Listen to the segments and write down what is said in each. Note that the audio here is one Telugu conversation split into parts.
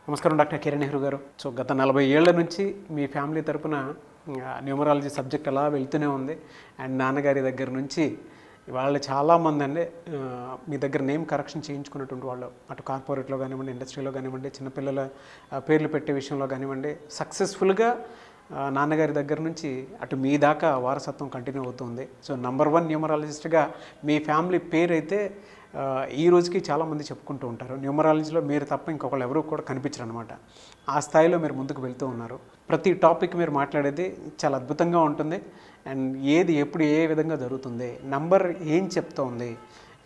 నమస్కారం డాక్టర్ కిరణ్ నెహ్రూ గారు. సో గత 40 ఏళ్ల నుంచి మీ ఫ్యామిలీ తరపున న్యూమరాలజీ సబ్జెక్ట్ అలా వెళ్తూనే ఉంది. అండ్ నాన్నగారి దగ్గర నుంచి వాళ్ళు చాలామంది అండి మీ దగ్గర నేమ్ కరెక్షన్ చేయించుకున్నటువంటి వాళ్ళు, అటు కార్పొరేట్లో కానివ్వండి, ఇండస్ట్రీలో కానివ్వండి, చిన్నపిల్లల పేర్లు పెట్టే విషయంలో కానివ్వండి, సక్సెస్ఫుల్గా నాన్నగారి దగ్గర నుంచి అటు మీ దాకా వారసత్వం కంటిన్యూ అవుతుంది. సో నంబర్ 1 న్యూమరాలజిస్ట్గా మీ ఫ్యామిలీ పేరు అయితే ఈ రోజుకి చాలామంది చెప్పుకుంటూ ఉంటారు. న్యూమరాలజీలో మీరు తప్ప ఇంకొకళ్ళు ఎవరు కూడా కనిపించరు అనమాట. ఆ స్థాయిలో మీరు ముందుకు వెళ్తూ ఉన్నారు. ప్రతి టాపిక్ మీరు మాట్లాడేది చాలా అద్భుతంగా ఉంటుంది. అండ్ ఏది ఎప్పుడు ఏ విధంగా జరుగుతుంది, నంబర్ ఏం చెప్తోంది,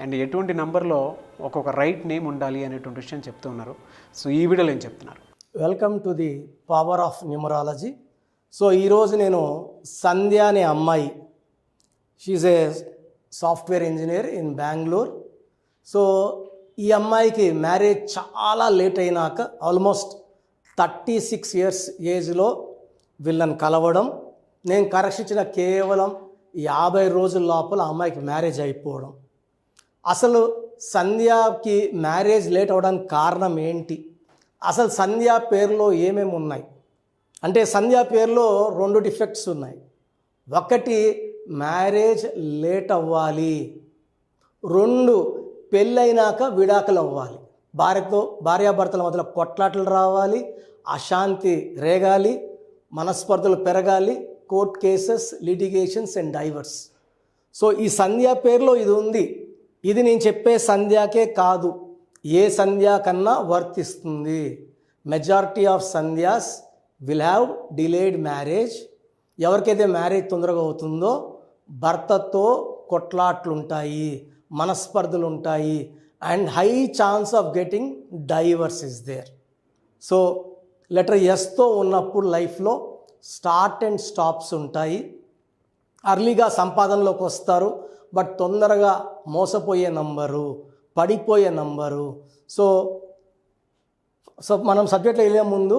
అండ్ ఎటువంటి నంబర్లో ఒక్కొక్క రైట్ నేమ్ ఉండాలి అనేటువంటి విషయం చెప్తూ ఉన్నారు. సో ఈ వీడియోలో ఏం చెప్తున్నారు? Welcome to the power of numerology. So ఈరోజు నేను సంధ్య అనే అమ్మాయి, she a software engineer in Bengaluru. So ఈ అమ్మాయికి మ్యారేజ్ చాలా లేట్ అయినాక ఆల్మోస్ట్ 36 ఇయర్స్ ఏజ్లో వీళ్ళని కలవడం, నేను కరెక్షించిన కేవలం 50 రోజుల లోపల అమ్మాయికి మ్యారేజ్ అయిపోవడం. అసలు సంధ్యకి మ్యారేజ్ లేట్ అవ్వడానికి కారణం ఏంటి? అసలు సంధ్య పేరులో ఏమేమి ఉన్నాయి అంటే, సంధ్య పేరులో 2 డిఫెక్ట్స్ ఉన్నాయి. ఒకటి మ్యారేజ్ లేట్ అవ్వాలి, 2 పెళ్ళైనాక విడాకులు అవ్వాలి, భార్యాభర్తల మధ్యలో కొట్లాటలు రావాలి, అశాంతి రేగాలి, మనస్పర్ధలు పెరగాలి, court cases, litigations and divorce. So ఈ సంధ్య పేరులో ఇది ఉంది. ఇది నేను చెప్పే సంధ్యాకే కాదు, ఏ సంధ్య కన్నా వర్తిస్తుంది. Majority of Sandhyas will have delayed marriage. ఎవరికైతే మ్యారేజ్ తొందరగా అవుతుందో భర్తతో కొట్లాట్లు ఉంటాయి, మనస్పర్ధలు ఉంటాయి, and high chance of getting divorce is there. So later ఎస్తో ఉన్నప్పుడు లైఫ్లో స్టార్ట్ అండ్ స్టాప్స్ ఉంటాయి. అర్లీగా సంపాదనలోకి వస్తారు, బట్ తొందరగా మోసపోయే నంబరు, పడిపోయే నంబరు. సో మనం సబ్జెక్ట్లో వెళ్ళే ముందు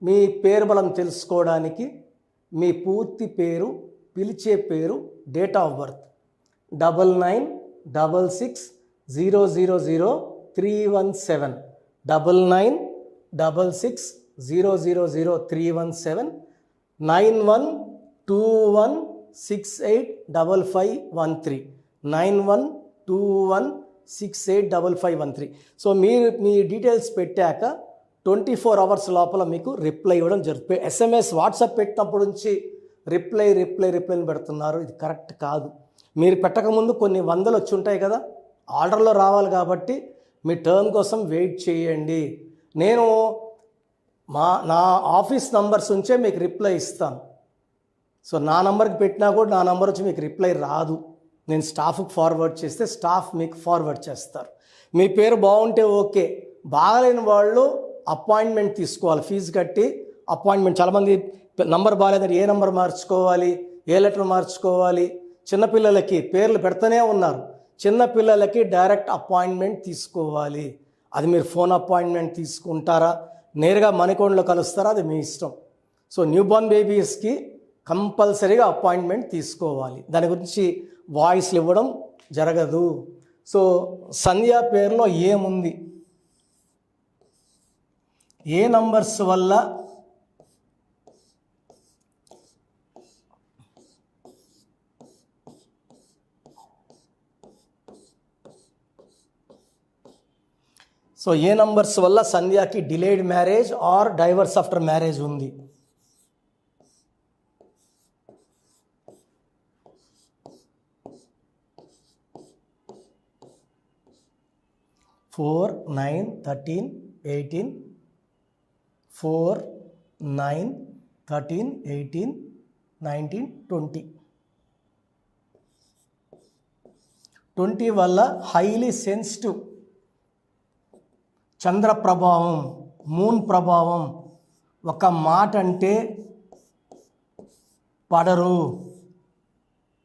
మీ పేరు బలం తెలుసుకోవడానికి మీ పూర్తి పేరు, పిలిచే పేరు, డేట్ ఆఫ్ బర్త్ 9966000317 9966000317 9121685513 9121685513. సో మీరు మీ డీటెయిల్స్ పెట్టాక 24 అవర్స్ లోపల మీకు రిప్లై ఇవ్వడం జరుగుతుంది. SMS వాట్సాప్ పెట్టినప్పటి నుంచి రిప్లై పెడుతున్నారు. ఇది కరెక్ట్ కాదు. మీరు పెట్టకముందు కొన్ని వందలు వచ్చి ఉంటాయి కదా, ఆర్డర్లో రావాలి కాబట్టి మీ టర్న్ కోసం వెయిట్ చేయండి. నేను నా ఆఫీస్ నంబర్స్ ఉంచే మీకు రిప్లై ఇస్తాను. సో నా నంబర్కి పెట్టినా కూడా నా నంబర్ వచ్చి మీకు రిప్లై రాదు. నేను స్టాఫ్కి ఫార్వర్డ్ చేస్తే స్టాఫ్ మీకు ఫార్వర్డ్ చేస్తారు. మీ పేరు బాగుంటే ఓకే, బాగలేని వాళ్ళు అపాయింట్మెంట్ తీసుకోవాలి, ఫీజు కట్టి అపాయింట్మెంట్. చాలామంది నంబర్ బాగాలేదని ఏ నంబర్ మార్చుకోవాలి, ఏ లెటర్ మార్చుకోవాలి, చిన్నపిల్లలకి పేర్లు పెడుతూనే ఉన్నారు. చిన్నపిల్లలకి డైరెక్ట్ అపాయింట్మెంట్ తీసుకోవాలి. అది మీరు ఫోన్ అపాయింట్మెంట్ తీసుకుంటారా, నేరుగా మణికొండలో కలుస్తారా, అది మీ ఇష్టం. సో న్యూబార్న్ బేబీస్కి కంపల్సరీగా అపాయింట్మెంట్ తీసుకోవాలి. దాని గురించి వాయిస్లు ఇవ్వడం జరగదు. సో సంధ్య పేరులో ఏముంది, ఏ నంబర్స్ వల్ల సంధ్యాకి delayed marriage or divorce after marriage ఉంది? 4, 9, 13, 18, 4, 9, 13, 18, 19, 20. 20 వల్ల హైలీ సెన్సిటివ్, చంద్ర ప్రభావం, మూన్ ప్రభావం, ఒక మాట అంటే పడరు.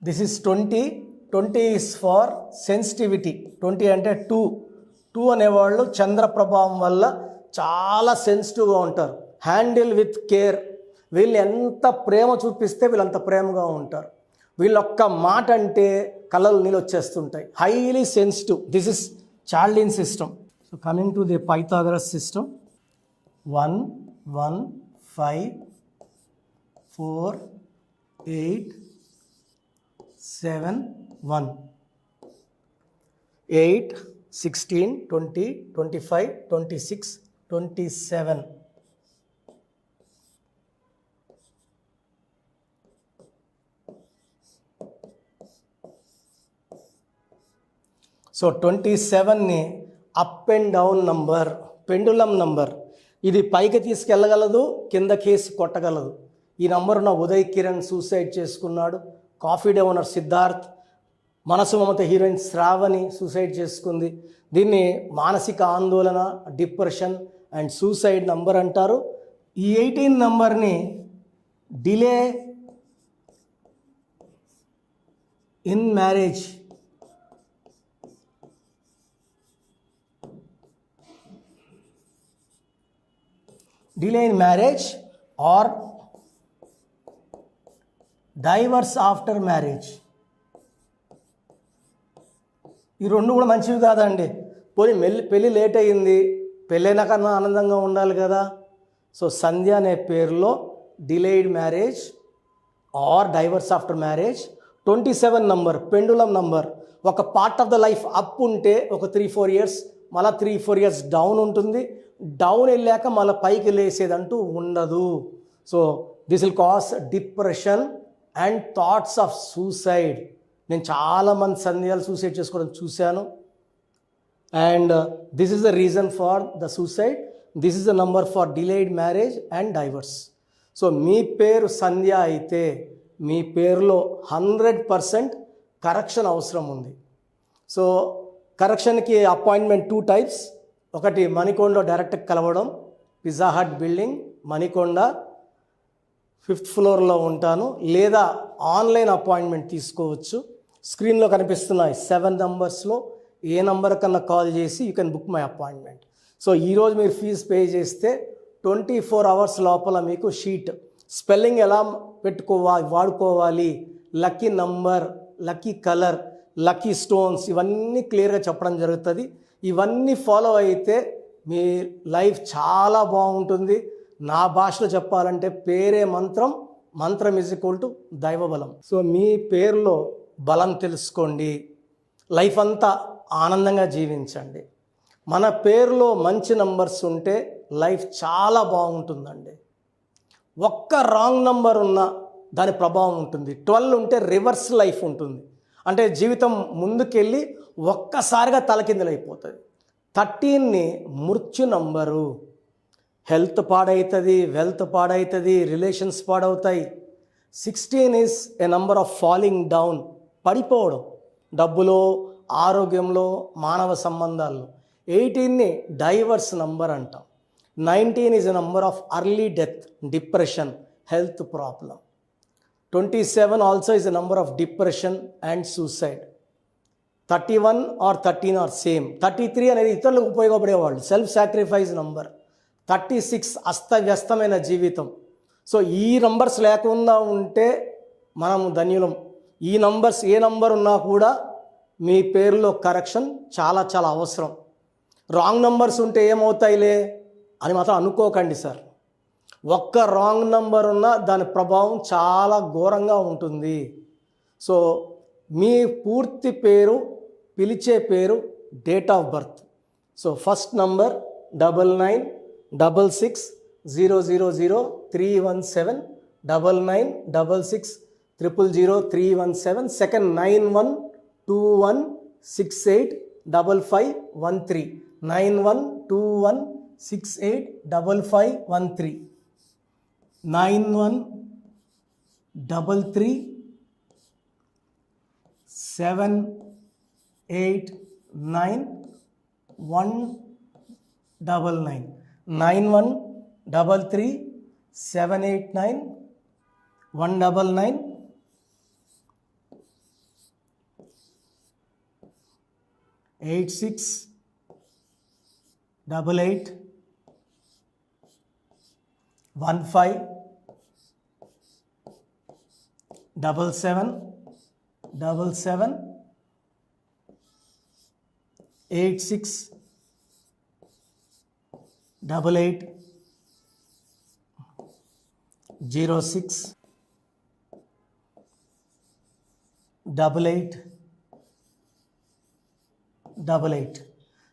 This is 20. 20 is for sensitivity. 20 అంటే 2 అనేవాళ్ళు చంద్ర ప్రభావం వల్ల చాలా సెన్సిటివ్గా ఉంటారు. Handle with care. వీళ్ళు ఎంత ప్రేమ చూపిస్తే వీళ్ళంత ప్రేమగా ఉంటారు. వీళ్ళొక్క మాట అంటే కళ్ళలు నీళ్ళు వచ్చేస్తుంటాయి. Highly sensitive. This is Chaldean system. So coming to the Pythagoras system. 1 1 5 4 8 7 1 8 16 20 25 26 27. So 27ని up and down number, pendulum number. ఇది పైకి తీసుకెళ్ళగలదు, కింద కేసి కొట్టగలదు. ఈ నంబర్ ఉన్న ఉదయ్ కిరణ్ సూసైడ్ చేసుకున్నాడు. Coffee day owner Siddharth, Manasu Mamata heroine Shravani suicide చేసుకుంది. దీన్ని మానసిక ఆందోళన, డిప్రెషన్ అండ్ సూసైడ్ నంబర్ అంటారు. ఈ 18 నంబర్ని delay in marriage, delay in marriage or divorce after marriage. ఈ రెండు కూడా మంచివి కాదండి. పోనీ పెళ్ళి లేట్ అయ్యింది, పెళ్ళైనా కన్నా ఆనందంగా ఉండాలి కదా. సో సంధ్య అనే పేరులో delayed marriage or divorce after marriage. 27 number pendulum number. ఒక part of the life up ఉంటే ఒక 3-4 ఇయర్స్, మళ్ళీ 3-4 ఇయర్స్ డౌన్ ఉంటుంది. డౌన్ వెళ్ళాక మళ్ళీ పైకి లేసేదంటూ ఉండదు. So this will cause depression and thoughts of suicide. నేను చాలామంది సందేహాలు సూసైడ్ చేసుకోవడం చూశాను. And this is the reason for the suicide. This is the number for delayed marriage and divorce. So మీ పేరు సంధ్య అయితే మీ పేరులో 100% కరెక్షన్ అవసరం ఉంది. సో కరెక్షన్కి అపాయింట్మెంట్ 2 టైప్స్. ఒకటి మణికొండ డైరెక్ట్ కలవడం, pizza hut building Manikonda 5th ఫ్లోర్లో ఉంటాను. లేదా ఆన్లైన్ అపాయింట్మెంట్ తీసుకోవచ్చు. స్క్రీన్లో కనిపిస్తున్నాయి 7 నంబర్స్లో ఏ నంబర్ కన్నా కాల్ చేసి you can book my appointment. So ఈరోజు మీరు ఫీజు పే చేస్తే 24 అవర్స్ లోపల మీకు షీట్, స్పెల్లింగ్ ఎలా వాడుకోవాలి, lucky number, lucky colour, lucky stones, ఇవన్నీ క్లియర్గా చెప్పడం జరుగుతుంది. ఇవన్నీ ఫాలో అయితే మీ లైఫ్ చాలా బాగుంటుంది. నా భాషలో చెప్పాలంటే పేరే మంత్రం, మంత్రం ఈజ్ ఈక్వల్ టు దైవబలం. సో మీ పేరులో బలం తెలుసుకోండి, లైఫ్ అంతా ఆనందంగా జీవించండి. మన పేరులో మంచి నంబర్స్ ఉంటే లైఫ్ చాలా బాగుంటుందండి. ఒక్క రాంగ్ నంబర్ ఉన్నా దాని ప్రభావం ఉంటుంది. 12 ఉంటే రివర్స్ లైఫ్ ఉంటుంది, అంటే జీవితం ముందుకెళ్ళి ఒక్కసారిగా తలకిందులైపోతుంది. 13ని మృత్యు నంబరు. హెల్త్ పాడవుతుంది, వెల్త్ పాడవుతుంది, రిలేషన్స్ పాడవుతాయి. 16 is a number of falling down, పడిపోవడం, డబ్బులో, ఆరోగ్యంలో, మానవ సంబంధాల్లో. 18ని డైవర్స్ నంబర్ అంటాం. 19 is a number of early death, depression, health problem. 27 also is a number of depression and suicide. 31 or 13 are same. 33 అనేది ఇతరులకు ఉపయోగపడేవాళ్ళు, సెల్ఫ్ సాక్రిఫైస్ నంబర్. 36 అస్తవ్యస్తమైన జీవితం. సో ఈ నంబర్స్ లేకుండా ఉంటే మనం ధన్యులం. ఈ నంబర్స్ ఏ నంబర్ ఉన్నా కూడా మీ పేరులో కరెక్షన్ చాలా చాలా అవసరం. రాంగ్ నంబర్స్ ఉంటే ఏమవుతాయిలే అని మాత్రం అనుకోకండి సార్. ఒక్క రాంగ్ నంబర్ ఉన్నా దాని ప్రభావం చాలా ఘోరంగా ఉంటుంది. సో మీ పూర్తి పేరు, పిలిచే పేరు, date of birth. So first number 9966000317, 9966000317. Second 9121685513, 9121685513, 9133789199, 9133789199, 8688157777, 8688157777, 06 88 88.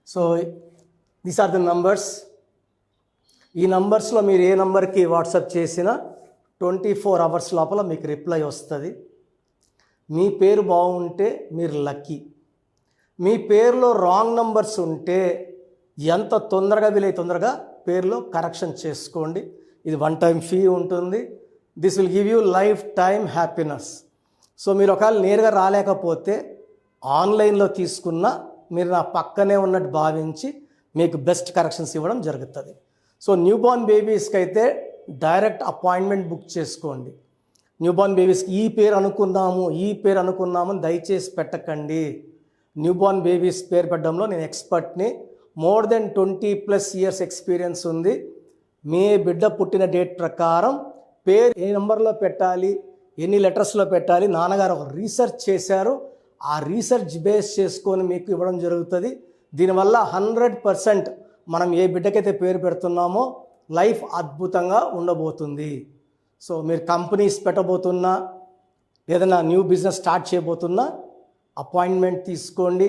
So these are the numbers. ఈ నంబర్స్లో మీరు ఏ నంబర్కి వాట్సాప్ చేసినా 24 అవర్స్ లోపల మీకు రిప్లై వస్తుంది. మీ పేరు బాగుంటే మీరు లక్కీ. మీ పేరులో రాంగ్ నంబర్స్ ఉంటే ఎంత తొందరగా వీలైతే తొందరగా పేరులో కరెక్షన్ చేసుకోండి. ఇది 1 టైం ఫీ ఉంటుంది. This will give you life time happiness. So మీరు ఒకవేళ నేరుగా రాలేకపోతే ఆన్లైన్లో తీసుకున్న మీరు నా పక్కనే ఉన్నట్టు భావించి మీకు బెస్ట్ కరెక్షన్స్ ఇవ్వడం జరుగుతుంది. సో న్యూబార్న్ బేబీస్కి అయితే డైరెక్ట్ అపాయింట్మెంట్ బుక్ చేసుకోండి. న్యూబార్న్ బేబీస్కి ఈ పేరు అనుకున్నాము దయచేసి పెట్టకండి. న్యూబార్న్ బేబీస్ పేరు పెట్టడంలో నేను ఎక్స్పర్ట్ని. మోర్ దెన్ 20+ ఇయర్స్ ఎక్స్పీరియన్స్ ఉంది. మీ బిడ్డ పుట్టిన డేట్ ప్రకారం పేరు ఏ నెంబర్లో పెట్టాలి, ఎన్ని లెటర్స్లో పెట్టాలి, నాన్నగారు ఒక రీసెర్చ్ చేశారు. ఆ రీసెర్చ్ బేస్ చేసుకొని మీకు ఇవ్వడం జరుగుతుంది. దీనివల్ల 100% మనం ఏ బిడ్డకైతే పేరు పెడుతున్నామో లైఫ్ అద్భుతంగా ఉండబోతుంది. సో మీరు కంపెనీస్ పెట్టబోతున్నా, ఏదైనా న్యూ బిజినెస్ స్టార్ట్ చేయబోతున్నా అపాయింట్మెంట్ తీసుకోండి.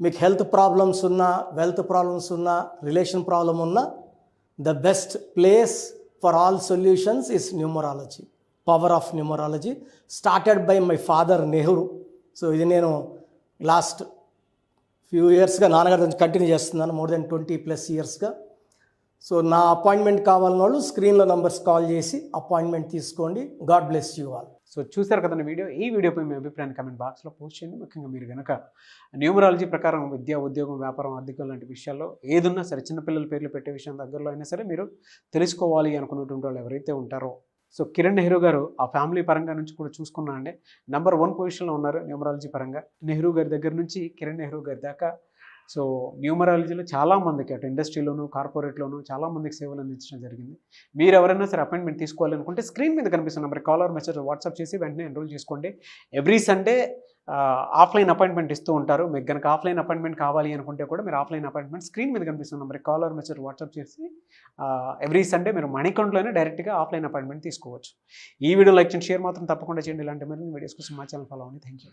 మీకు హెల్త్ ప్రాబ్లమ్స్ ఉన్నా, వెల్త్ ప్రాబ్లమ్స్ ఉన్నా, రిలేషన్ ప్రాబ్లం ఉన్నా, the best place for all solutions is numerology. Power of numerology started by my father Nehru. So ఇది నేను లాస్ట్ ఫ్యూ ఇయర్స్గా నాన్నగారి నుంచి కంటిన్యూ చేస్తున్నాను, మోర్ దెన్ 20+ ఇయర్స్గా. సో నా అపాయింట్మెంట్ కావాలన్న వాళ్ళు స్క్రీన్లో నంబర్స్ కాల్ చేసి అపాయింట్మెంట్ తీసుకోండి. God bless you all. So చూసారు కదండి వీడియో. ఈ వీడియోపై మీ అభిప్రాయాన్ని కామెంట్ బాక్స్లో పోస్ట్ చేయండి. ముఖ్యంగా మీరు కనుక న్యూమరాలజీ ప్రకారం విద్య, ఉద్యోగం, వ్యాపారం, ఆర్థికం లాంటి విషయాల్లో ఏదున్నా సరే, చిన్నపిల్లల పేర్లు పెట్టే విషయం దగ్గరలో అయినా సరే మీరు తెలుసుకోవాలి అనుకున్నటువంటి వాళ్ళు ఎవరైతే ఉంటారో, సో కిరణ్ నెహ్రూ గారు ఆ ఫ్యామిలీ పరంగా నుంచి కూడా చూసుకున్నా అండి నంబర్ 1 పొజిషన్లో ఉన్నారు న్యూమరాలజీ పరంగా. నెహ్రూ గారి దగ్గర నుంచి కిరణ్ నెహ్రూ గారి దాకా సో న్యూమరాలజీలో చాలామందికి అటు ఇండస్ట్రీలోను, కార్పొరేట్లోను చాలామందికి సేవలు అందించడం జరిగింది. మీరు ఎవరైనా సరే అపాయింట్మెంట్ తీసుకోవాలనుకుంటే స్క్రీన్ మీద కనిపిస్తున్న number call or message WhatsApp చేసి వెంటనే ఎన్రోల్ చేసుకోండి. ఎవ్రీ సండే ఆఫ్లైన్ అపాయింట్మెంట్ ఇస్తూ ఉంటారు. మీకు కనుక ఆఫ్లైన్ అపాయింట్మెంట్ కావాలి అనుకుంటే కూడా మీరు ఆఫ్లైన్ అపాయింట్మెంట్ స్క్రీన్ మీద కనిపిస్తున్న number call or message WhatsApp చేసి ఎవ్రీ సండే మీరు మణికంట్లోనే డైరెక్ట్గా ఆఫ్లైన్ అపాయింట్మెంట్ తీసుకోవచ్చు. ఈ వీడియో లైక్ చేయండి, షేర్ మాత్రం తప్పకుండా చేయండి. ఇలాంటి మరిన్ని వీడియోస్ కోసం మా ఛానల్ ఫాలో అవ్వండి. Thank you.